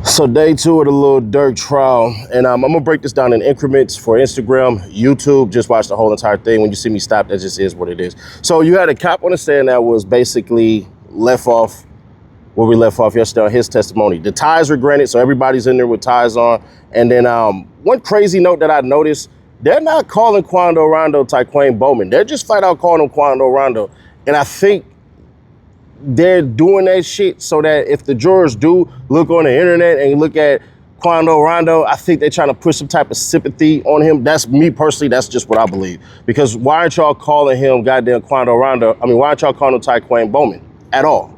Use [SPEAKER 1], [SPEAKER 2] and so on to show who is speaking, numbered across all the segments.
[SPEAKER 1] So day 2 of the Lil Durk trial, and I'm gonna break this down in increments for Instagram, YouTube. Just watch the whole entire thing. When you see me stop, that just is what it is. So you had a cop on the stand that was basically left off where we left off yesterday on his testimony. The ties were granted, so everybody's in there with ties on. And then one crazy note that I noticed, they're not calling Quando Rondo Tyquane Bowman. They're just flat out calling him Quando Rondo. And I think they're doing that shit so that if the jurors do look on the internet and look at Quando Rondo, I think they're trying to push some type of sympathy on him. That's me personally, that's just what I believe. Because why aren't y'all calling him goddamn Quando Rondo? I mean, why aren't y'all calling him Tyquane Bowman at all?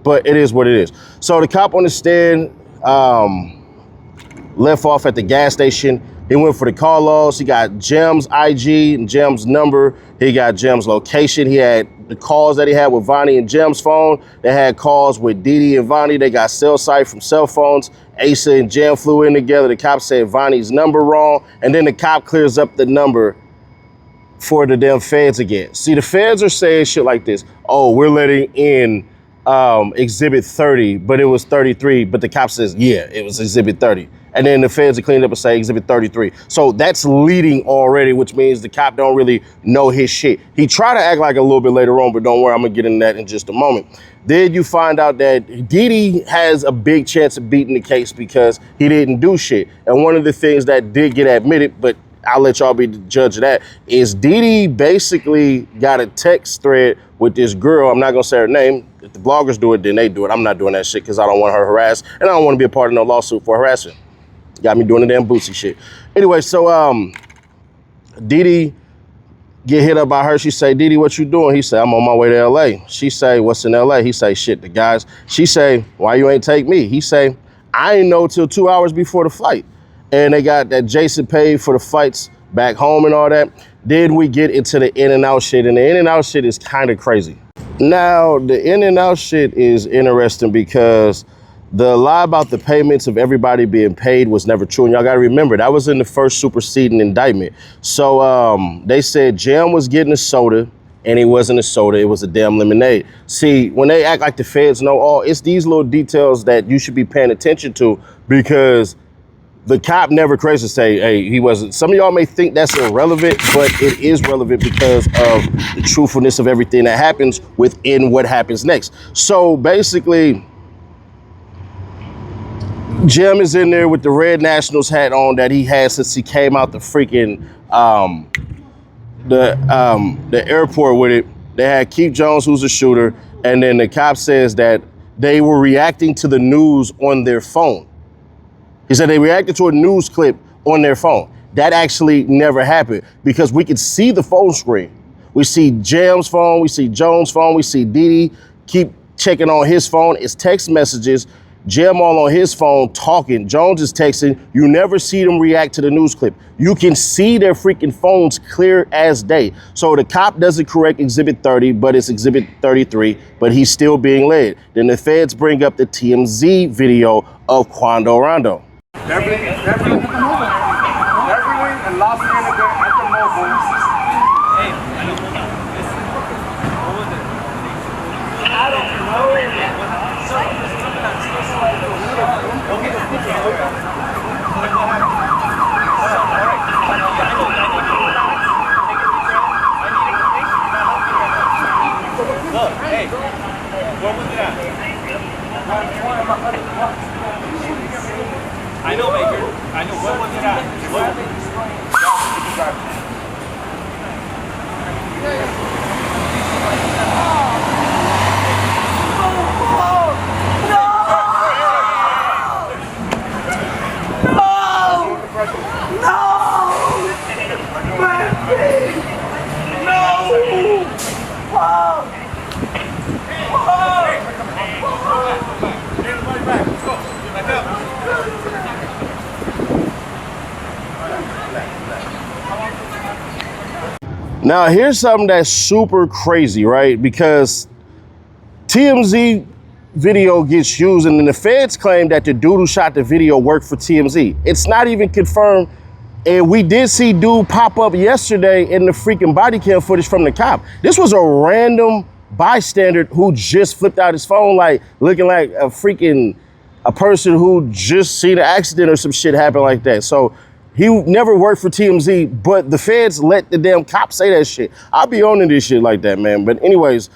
[SPEAKER 1] But it is what it is. So the cop on the stand left off at the gas station. He went for the call logs. He got Jim's IG and Jim's number. He got Jim's location. He had the calls that he had with Vonnie and Jim's phone. They had calls with Didi and Vonnie. They got cell site from cell phones. Asa and Jim flew in together. The cop said Vonnie's number wrong. And then the cop clears up the number for the damn feds again. See, the feds are saying shit like this. Oh, we're letting in exhibit 30, but it was 33. But the cop says, yeah, it was exhibit 30. And then the feds are cleaning up and say exhibit 33. So that's leading already, which means the cop don't really know his shit. He tried to act like a little bit later on, but don't worry, I'm gonna get into that in just a moment. Then you find out that Didi has a big chance of beating the case because he didn't do shit. And one of the things that did get admitted, but I'll let y'all be the judge of that, is Didi basically got a text thread with this girl. I'm not gonna say her name. If the bloggers do it, then they do it. I'm not doing that shit because I don't want her harassed, and I don't want to be a part of no lawsuit for harassment. Got me doing the damn Boosie shit. Anyway, so Didi get hit up by her. She say, Didi, what you doing? He say, I'm on my way to LA. She say, what's in LA? He say, shit, the guys. She say, why you ain't take me? He say, I ain't know till 2 hours before the flight. And they got that Jason paid for the flights back home and all that. Then we get into the in and out shit, and the in and out shit is kind of crazy. Now, the in and out shit is interesting because the lie about the payments of everybody being paid was never true. And y'all got to remember, that was in the first superseding indictment. So they said Jam was getting a soda, and it wasn't a soda, it was a damn lemonade. See, when they act like the feds know all, it's these little details that you should be paying attention to, because the cop never crazy to say, hey, he wasn't. Some of y'all may think that's irrelevant, but it is relevant because of the truthfulness of everything that happens within what happens next. So basically, Jim is in there with the Red Nationals hat on that he had since he came out the freaking the airport with it. They had Keith Jones, who's a shooter, and then the cop says that they were reacting to the news on their phone. He said they reacted to a news clip on their phone. That actually never happened because we could see the phone screen. We see Jam's phone, we see Jones' phone, we see Didi keep checking on his phone. It's text messages. Jam all on his phone talking. Jones is texting. You never see them react to the news clip. You can see their freaking phones clear as day. So the cop doesn't correct exhibit 30, but it's exhibit 33, but he's still being led. Then the feds bring up the TMZ video of Quando Rondo.
[SPEAKER 2] Beverly and Los Angeles at the mobile. I don't know. Look, hey, what was that? I know, Baker. I know. What was it at?
[SPEAKER 1] Now, here's something that's super crazy, right? Because TMZ video gets used, and then the feds claim that the dude who shot the video worked for TMZ. It's not even confirmed. And we did see dude pop up yesterday in the freaking body cam footage from the cop. This was a random bystander who just flipped out his phone, like looking like a freaking a person who just seen an accident or some shit happen like that. So he never worked for TMZ, but the feds let the damn cops say that shit. I'll be owning this shit like that, man. But anyways,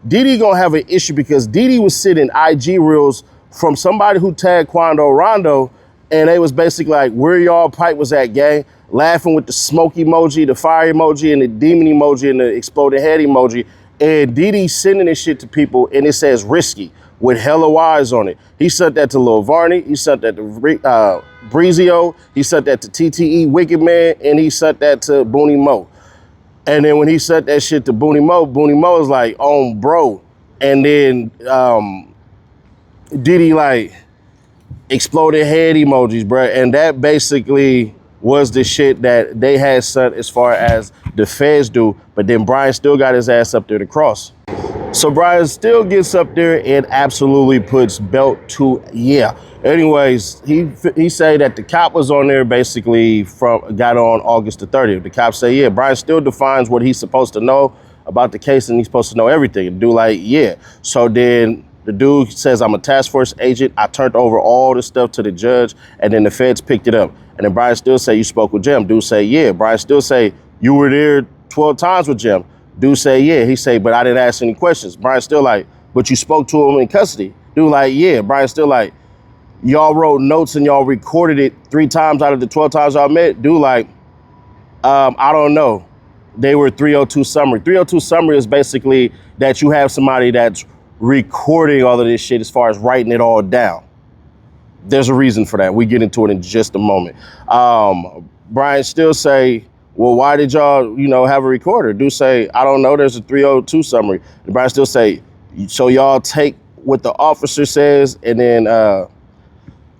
[SPEAKER 1] Diddy gonna have an issue because Diddy was sitting IG reels from somebody who tagged Quando Rondo, and they was basically like, where y'all pipe was at, gang? Laughing with the smoke emoji, the fire emoji, and the demon emoji, and the exploding head emoji. And Diddy sending this shit to people, and it says risky with hella Y's on it. He sent that to Lil Varney, he sent that to Breezio, he sent that to TTE Wicked Man, and he sent that to Booney Mo. And then when he sent that shit to Booney Mo is like, oh, bro. And then Diddy like exploded head emojis, bro. And that basically was the shit that they had sent as far as the feds do. But then Brian still got his ass up there to cross. So Brian still gets up there and absolutely puts belt to yeah. Anyways, he say that the cop was on there basically got on August the 30th. The cop say, yeah, Brian still defines what he's supposed to know about the case and he's supposed to know everything. And dude like, yeah. So then the dude says, I'm a task force agent. I turned over all the stuff to the judge and then the feds picked it up. And then Brian still say, you spoke with Jim. Dude say, yeah. Brian still say, you were there 12 times with Jim. Dude say, yeah. He say, but I didn't ask any questions. Brian still like, but you spoke to him in custody. Dude like, yeah. Brian still like, y'all wrote notes and y'all recorded it 3 times out of the 12 times y'all met. Dude like, I don't know. They were 302 summary. 302 summary is basically that you have somebody that's recording all of this shit as far as writing it all down. There's a reason for that. We get into it in just a moment. Brian still say, well, why did y'all, have a recorder? Do say, I don't know, there's a 302 summary. And Brian still say, so y'all take what the officer says, and then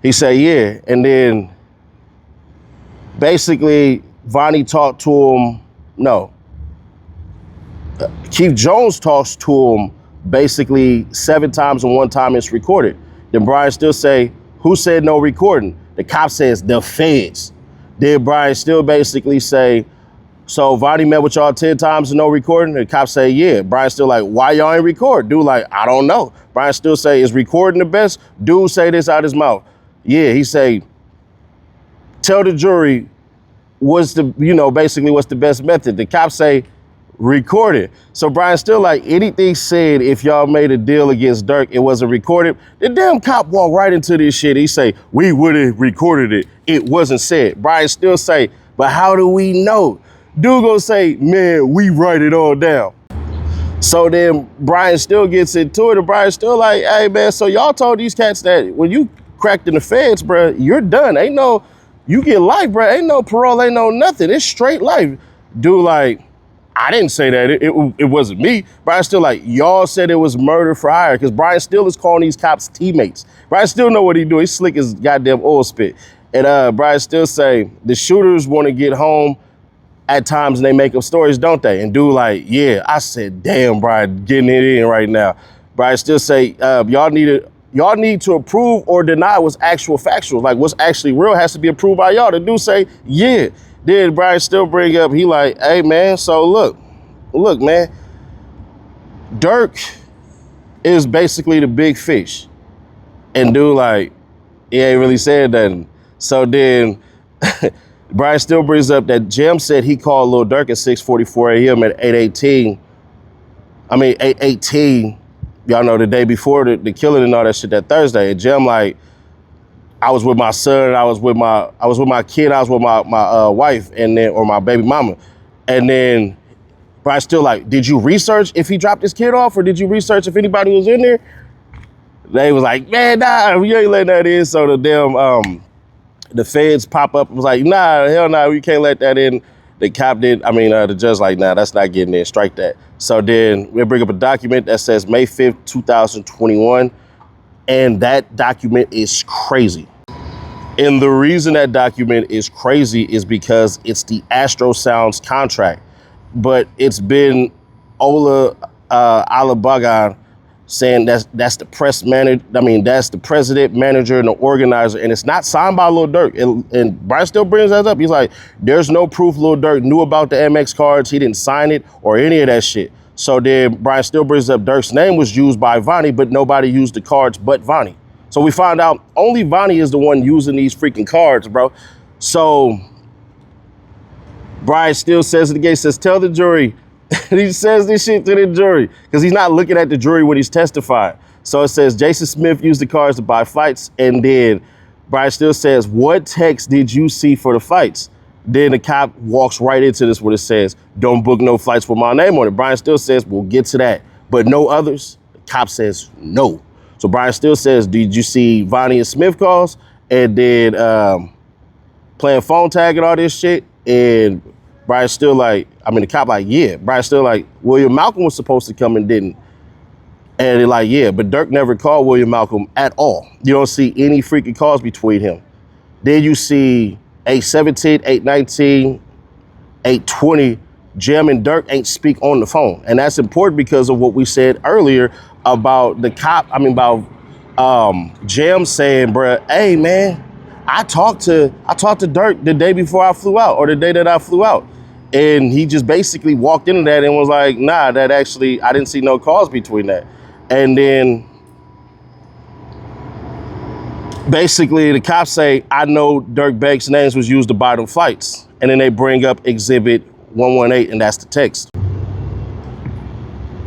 [SPEAKER 1] he say, yeah. And then basically, Vonnie talked to him, no. Keith Jones talks to him basically 7 times and 1 time it's recorded. Then Brian still say, who said no recording? The cop says, the feds. Then Brian still basically say, so Vonnie met with y'all 10 times and no recording? The cop say, yeah. Brian still like, why y'all ain't record? Dude like, I don't know. Brian still say, is recording the best? Dude say this out his mouth. Yeah, he say, tell the jury basically what's the best method. The cops say, record it. So Brian still like, anything said if y'all made a deal against Durk, it wasn't recorded. The damn cop walked right into this shit. He say, we would have recorded it. It wasn't said. Brian still say, but how do we know? Dude gonna say, man, we write it all down. So then Brian still gets into it, and Brian still like, hey man, so y'all told these cats that when you cracked in the feds, bro, you're done. Ain't no, you get life, bro. Ain't no parole, ain't no nothing. It's straight life. Dude like, I didn't say that. It wasn't me. Brian still like, y'all said it was murder for hire, because Brian still is calling these cops teammates. Brian still know what he do. He's slick as goddamn oil spit. And Brian still say, the shooters want to get home at times and they make up stories, don't they? And dude like, yeah. I said, damn, Brian, getting it in right now. Brian still say, y'all need to approve or deny what's actual factual. Like what's actually real has to be approved by y'all. The dude say, yeah. Then Brian still bring up, he like, hey man, so look, man, Durk is basically the big fish. And dude like, he ain't really said nothing. So then Brian still brings up that Jim said he called Lil Durk at 6:44 a.m. at 8:18, y'all know, the day before the killing and all that shit, that Thursday. And Jim like, I was with my son, I was with my kid, I was with my wife, and then, or my baby mama. And then Brian still like, did you research if he dropped his kid off, or did you research if anybody was in there? They was like, man, nah, we ain't letting that in. So the damn, the feds pop up and was like, nah, hell nah, we can't let that in. The cop the judge like, nah, that's not getting in, strike that. So then we'll bring up a document that says May 5th, 2021. And that document is crazy. And the reason that document is crazy is because it's the Astro Sounds contract. But it's been Ola Alabagan saying that's the press manager. That's the president, manager, and the organizer, and it's not signed by Lil Durk. And Brian still brings that up. He's like, there's no proof Lil Durk knew about the MX cards. He didn't sign it or any of that shit. So then Brian still brings up Durk's name was used by Vonnie, but nobody used the cards but Vonnie. So we found out only Vonnie is the one using these freaking cards, bro. So Brian still says it again, says, tell the jury. And he says this shit to the jury because he's not looking at the jury when he's testifying. So it says Jason Smith used the cards to buy fights. And then Brian still says, what text did you see for the fights? Then the cop walks right into this where it says, don't book no flights with my name on it. Brian still says, we'll get to that, but no others. The cop says no. So Brian still says, did you see Vonnie and Smith calls? And then playing phone tag and all this shit. And Brian still like, I mean, the cop like, yeah. Brian still like, William Malcolm was supposed to come and didn't. And they're like, yeah, but Durk never called William Malcolm at all. You don't see any freaking calls between him. Then you see 817, 819, 820, Jim and Durk ain't speak on the phone. And that's important because of what we said earlier about the cop, about Jim saying, bruh, hey man, I talked to Durk the day before I flew out or the day that I flew out. And he just basically walked into that and was like, nah, that actually, I didn't see no calls between that. And then basically the cops say, I know Durk Bank's names was used to buy them flights. And then they bring up exhibit 118 and that's the text.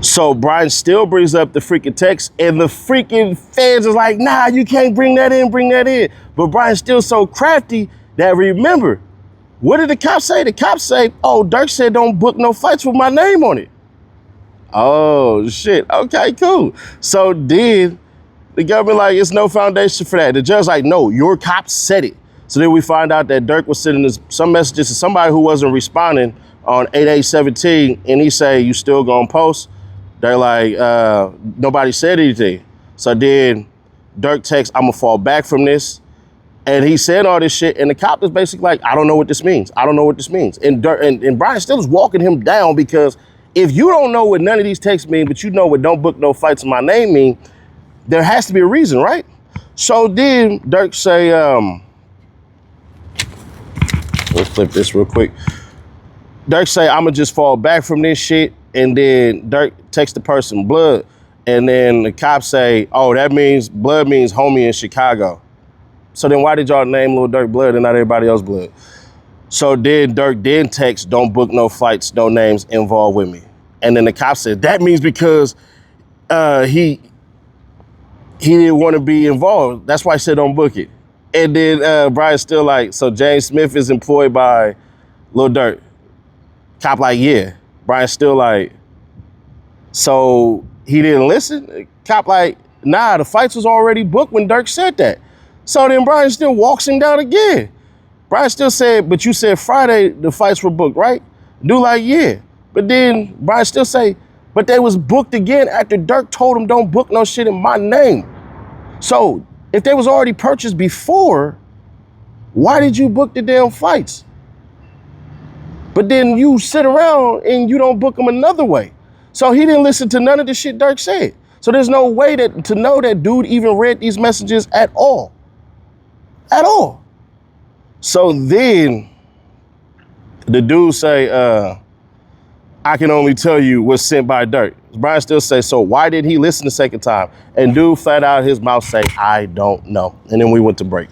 [SPEAKER 1] So Brian still brings up the freaking text and the freaking feds is like, nah, you can't bring that in. But Brian's still so crafty that remember, what did the cops say? The cops say, oh, Durk said don't book no flights with my name on it. Oh, shit. Okay, cool. So then the government like, it's no foundation for that. The judge like, no, your cops said it. So then we find out that Durk was sending some messages to somebody who wasn't responding on 8817, and he say, you still gonna post? They're like, nobody said anything. So then Durk texts, I'm gonna fall back from this. And he said all this shit, and the cop is basically like, I don't know what this means. And Brian still is walking him down because if you don't know what none of these texts mean, but you know what don't book no flights in my name mean, there has to be a reason, right? So then Durk say, let's flip this real quick. Durk say, I'ma just fall back from this shit. And then Durk texts the person blood. And then the cops say, oh, that means blood means homie in Chicago. So then why did y'all name Lil Durk Blood and not everybody else Blood? So then Durk then texts, don't book no flights, no names involved with me. And then the cop said, that means because he didn't want to be involved. That's why I said don't book it. And then Brian's still like, so James Smith is employed by Lil Durk. Cop like, yeah. Brian's still like, so he didn't listen? Cop like, nah, the fights was already booked when Durk said that. So then Brian still walks him down again. Brian still said, but you said Friday the fights were booked, right? Dude like, yeah. But then Brian still say, but they was booked again after Durk told him don't book no shit in my name. So if they was already purchased before, why did you book the damn fights? But then you sit around and you don't book them another way. So he didn't listen to none of the shit Durk said. So there's no way to know that dude even read these messages at all. At all. So then the dude say, I can only tell you what's sent by Durk. Brian still say, so why did he listen the second time? And dude flat out his mouth say, I don't know. And then we went to break.